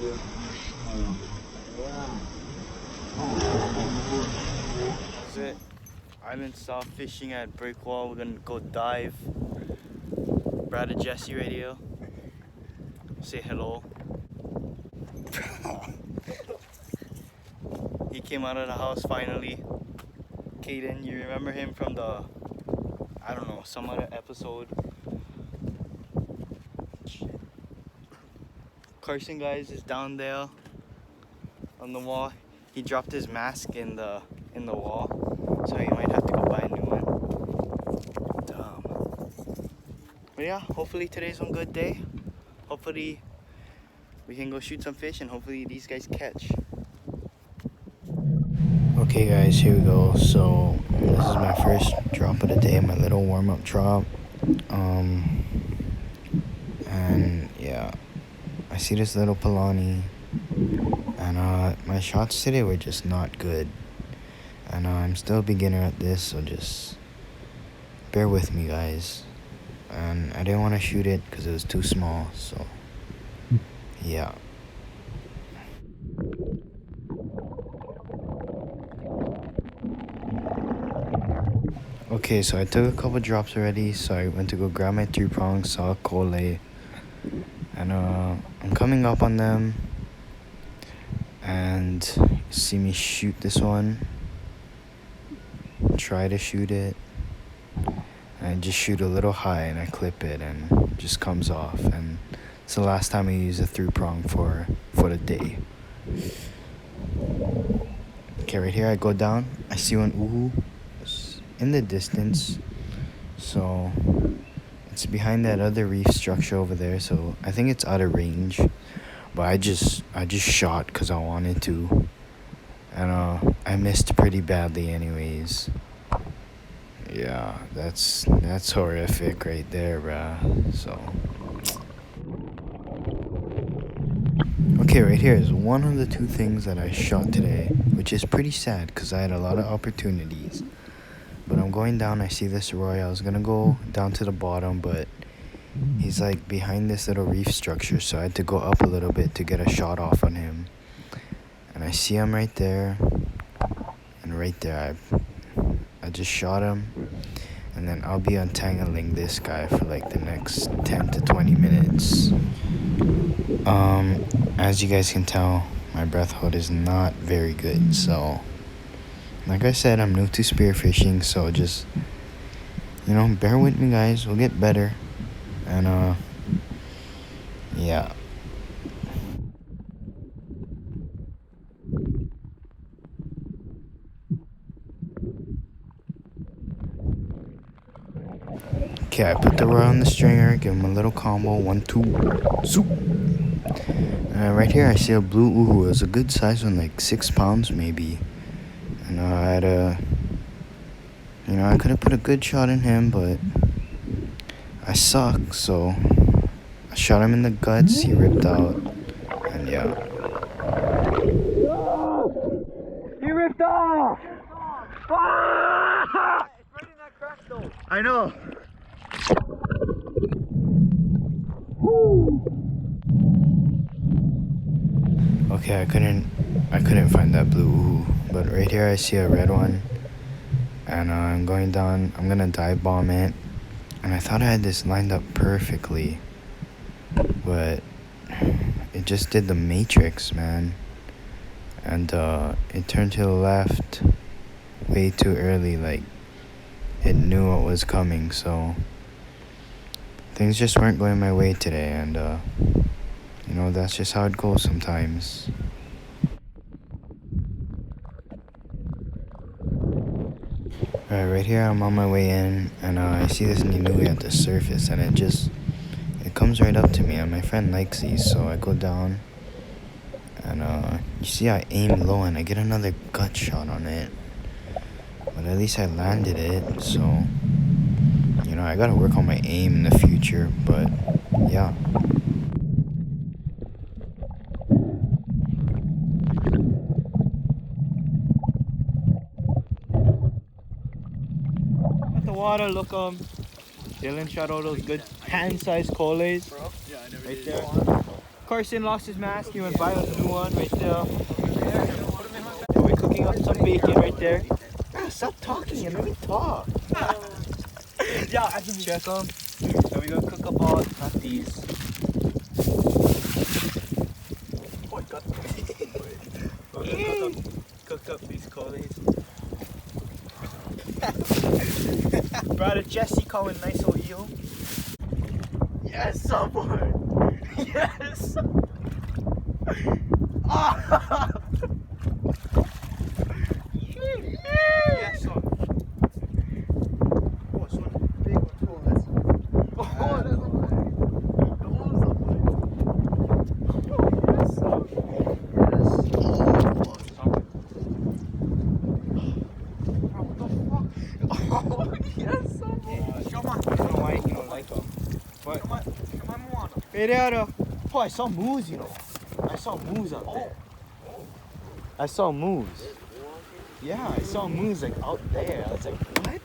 That's it. Island style fishing at Breakwall. We're gonna go dive. Brad and Jesse radio. Say hello. He came out of the house finally. Caden, you remember him from the, I don't know, some other episode. Carson, guys, is down there on the wall. He dropped his mask in the wall, so he might have to go buy a new one. Dumb. But yeah, hopefully today's a good day. Hopefully we can go shoot some fish and hopefully these guys catch. Okay guys, here we go. So this is my first drop of the day, my little warm-up drop. And yeah, I see this little Polani, and my shots today were just not good. And I'm still a beginner at this, so just bear with me, guys. And I didn't want to shoot it because it was too small, so yeah. Okay, so I took a couple drops already, so I went to go grab my 3-prong, saw a Kole, and I'm coming up on them, and you see me shoot this one, try to shoot it, and I just shoot a little high and I clip it and it just comes off, and it's the last time I use a 3-prong for the day. Okay, right here I go down, I see one uhu in the distance, so it's behind that other reef structure over there, so I think it's out of range, but I just shot because I wanted to, and I missed pretty badly anyways. Yeah, that's horrific right there, bruh. So okay, right here is one of the 2 things that I shot today, which is pretty sad because I had a lot of opportunities. But I'm going down, I see this Roy. I was gonna go down to the bottom, but he's like behind this little reef structure, so I had to go up a little bit to get a shot off on him. And I see him right there, and right there I just shot him, and then I'll be untangling this guy for like the next 10 to 20 minutes. As you guys can tell, my breath hold is not very good, so like I said, I'm new to spearfishing, so just, you know, bear with me, guys. We'll get better. And, yeah. Okay, I put the rod on the stringer, give him a little combo, 1, 2, zoop. Right here, I see a blue uhu. It was a good size one, like 6 pounds maybe. And I had I could have put a good shot in him, but I suck, so I shot him in the guts, he ripped out, and yeah. He ripped off! Ah! It's right in that crack though. I know. Okay, I couldn't find that blue uhu, but right here I see a red one, and I'm going down. I'm gonna dive bomb it, and I thought I had this lined up perfectly, but it just did the matrix, man, and it turned to the left way too early. Like it knew what was coming, so things just weren't going my way today, and you know, that's just how it goes sometimes. Alright, right here I'm on my way in, and I see this Ninui at the surface, and it comes right up to me, and my friend likes these, so I go down, and you see I aim low, and I get another gut shot on it, but at least I landed it, so, you know, I gotta work on my aim in the future, but yeah. Water, look, Dylan shot all those good hand-sized coles right there. Carson lost his mask. He went buy a new one right there. We're cooking up some bacon right there. Ah, stop talking and let me talk. Yeah, I can Check them. And we're gonna cook up all not these. Oh, I got Cook up these coolies. Brother Jesse calling nice old eel. Yes, someone. Yes. Ah. Yes, son. Oh, so big one too. That's. Oh, that's Oh, I saw moose, you know. I saw moose out there. I saw moose. Yeah, I saw moose like out there. I was like, what?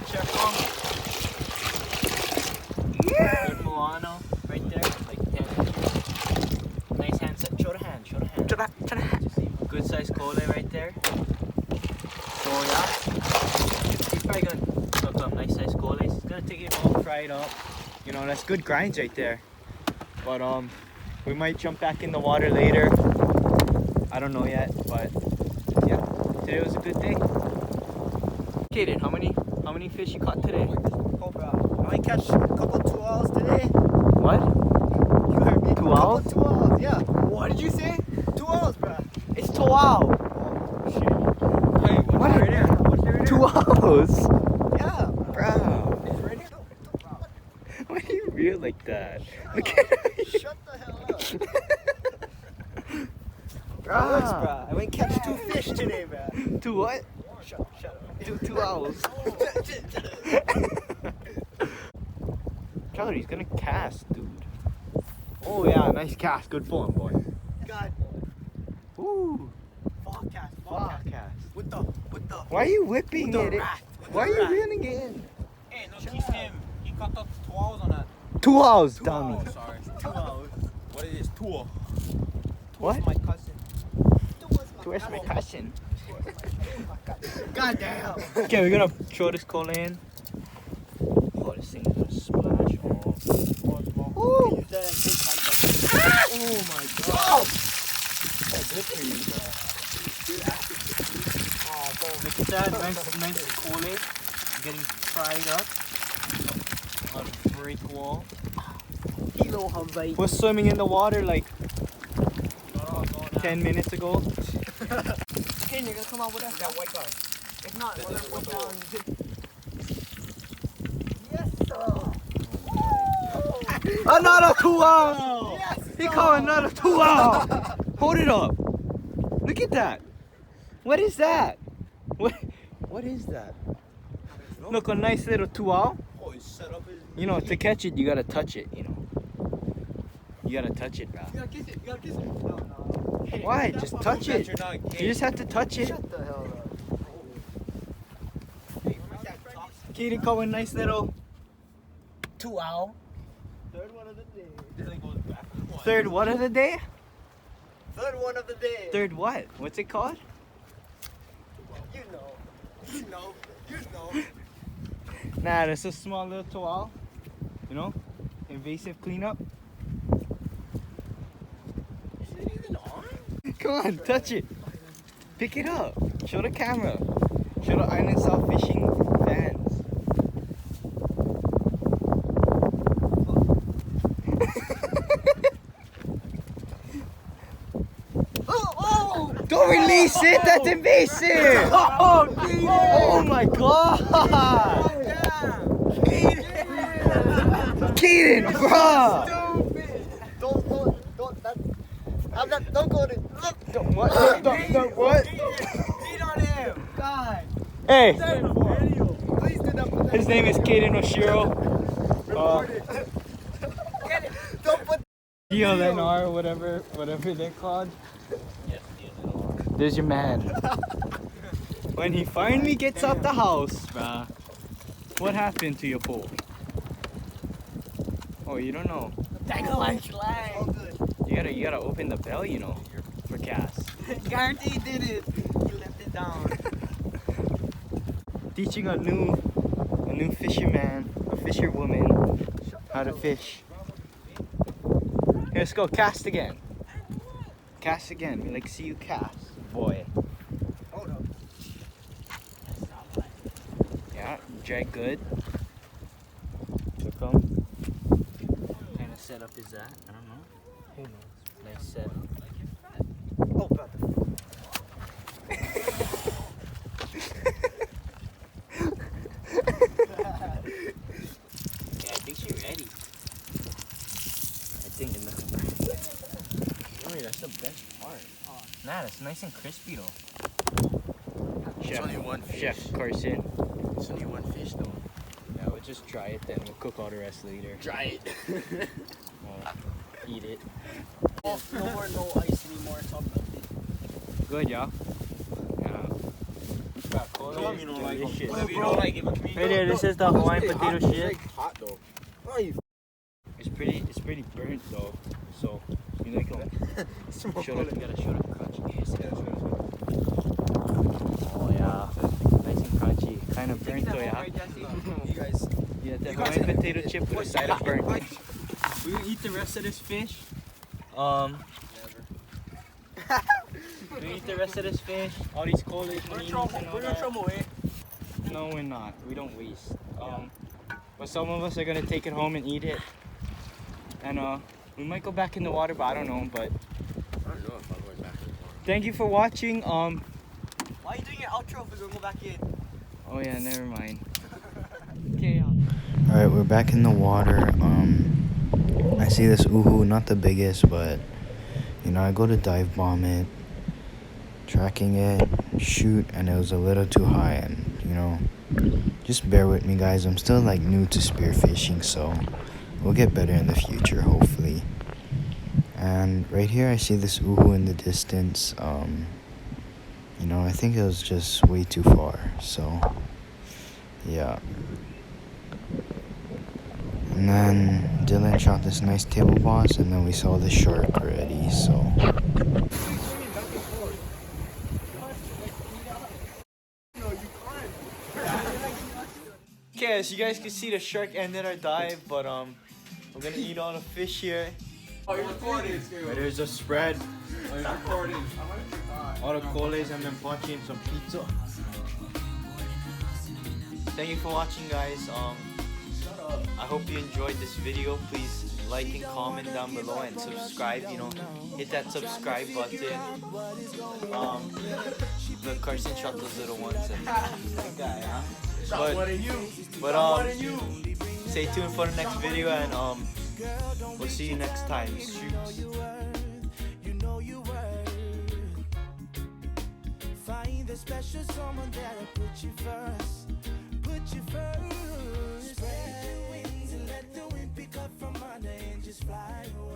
Check on. Good Moano right there, like 10 inches. Nice hand set. Show the hand, show the hand. Show the hand. Good size cole right there. So yeah, he's probably gonna cook up nice size cole. He's gonna take it all, fry it up. You know, that's good grinds right there. But we might jump back in the water later. I don't know yet, but yeah, today was a good day. Kaden, how many fish you caught today? Oh, bro. I might catch a couple 2 hours today. What? You heard me. 2 hours? 2 hours, yeah. What did you say? 2 hours, bro. It's 2 hours. Oh, shit. Hey, what's What? right there? What's right there? 2 hours? Yeah. Bro, It's right here. why are you real like that? Look at Shut the hell up. Relax, bro. I went catch 2 fish today, bro. 2 what? Shut up. 2 hours. Tyler, he's gonna cast, dude. Oh yeah, nice cast. Good form, boy. God. Ooh, Fuck cast. fuck cast. With the. Why are you whipping With it? the rat. With Why are the you rat. reeling it in? Hey, notice him. He cut up 2 hours on that. 2 hours, 2 dummy. hours, sorry. 2 hours. What it is? 2. What? My cousin. Where's my cousin? God damn. Okay, we're gonna throw this cola in. Oh, this thing is gonna splash. Oh. Use that as big contact. Oh my god. Oh, Good for you, bro. oh, bro. Look at that, nice cola getting fried up on a brick wall. Kilo Hawaii. Was swimming in the water like 10 minutes ago. Okay, you're gonna come out with that. That white guy. If not, we're gonna put down. Yes, sir. Another 2 hours! Yes, He caught another 2 hours! Hold it up! Look at that! What is that? What is that? Look, a nice little 2 hour. Oh, he's set up his. You know, to catch it, you gotta touch it, you know. You gotta touch it, bro. You gotta kiss it. You gotta kiss it. No. Why? Just touch it. You're not You just have to touch it. Shut the hell up. Kaden caught a nice little 2 hour. Third one of the day. Then it goes back to 1. Third what of the day? Third one of the day. Third what? What's it called? You know. You know. You know. Nah, that's a small little 2 hour. You know? Invasive cleanup. Is it even on? Come on, touch it. Pick it up. Show the camera. Show the Island South Fishing fans. Oh! Don't release it. That's invasive. Oh, Oh my god. Kaden, bruh. Don't go to. Don't what? Don't what? Beat on him. God. Hey, Please do not put that. his name is Kaden Oshiro. Don't put. DLNR, whatever they're called. There's your man. When he finally gets out the house, bruh, what happened to your pole? Oh, you don't know. All good. You gotta open the bell, you know, for cast. Guarantee he did it. He left it down. Teaching a new fisherman, a fisherwoman, how to fish. Here, let's go cast again. Cast again. We like to see you cast, boy. Hold up. Yeah, drag good. Took 'em. What kind of setup is that? I don't know. Who knows? Nice setup. Oh, God. Yeah, I think she's ready. I think it looks Yummy, that's the best part. Nah, that's nice and crispy though. Chef, only one fish. Chef Carson. It's only one fish though. Yeah, we'll just try it then. We'll cook all the rest later. Try it. Eat it. Oh, no ice anymore. It's all melted. Good, y'all. Yeah. Tell him you don't like Delicious. it. Whatever you don't like it, but come here. Right there, this is the Hawaiian potato chip. Hot though. It's pretty burnt though. So you like it? Show it. You gotta show the crunch. Yes. Oh yeah, nice and crunchy. Kind of burnt though, yeah. You guys. Yeah, the You guys- Hawaiian potato chip with a side of burnt. What? We will eat the rest of this fish. We eat the rest of this fish. All these colas, paninis, and all We're gonna that. throw them away. No, we're not. We don't waste. But some of us are gonna take it home and eat it. And we might go back in the water, but I don't know. But I don't know if I'm going back to the water. thank you for watching. Why are you doing your outro if we're gonna go back in? Oh yeah, never mind. Okay. All right, we're back in the water. I see this uhu, not the biggest, but you know, I go to dive bomb it, tracking it, shoot, and it was a little too high, and you know, just bear with me, guys. I'm still like new to spearfishing, so we'll get better in the future, hopefully. And right here, I see this uhu in the distance. You know, I think it was just way too far, so yeah. And then Dylan shot this nice table boss, and then we saw the shark already, so. Okay, as you guys can see, the shark ended our dive, but we're gonna eat all the fish here. Oh, you're recording. Right, there's a spread, Oh, you're recording. all the coles, and then pachi and some pizza. Thank you for watching, guys. I hope you enjoyed this video. Please like and comment down below and subscribe. You know, hit that subscribe button. The Carson shot those little ones. And that guy, huh? But stay tuned for the next video, and we'll see you next time. Shoots. Find the special someone that'll put you first. Put you first. Spread your wings and let the wind pick up from under and just fly away.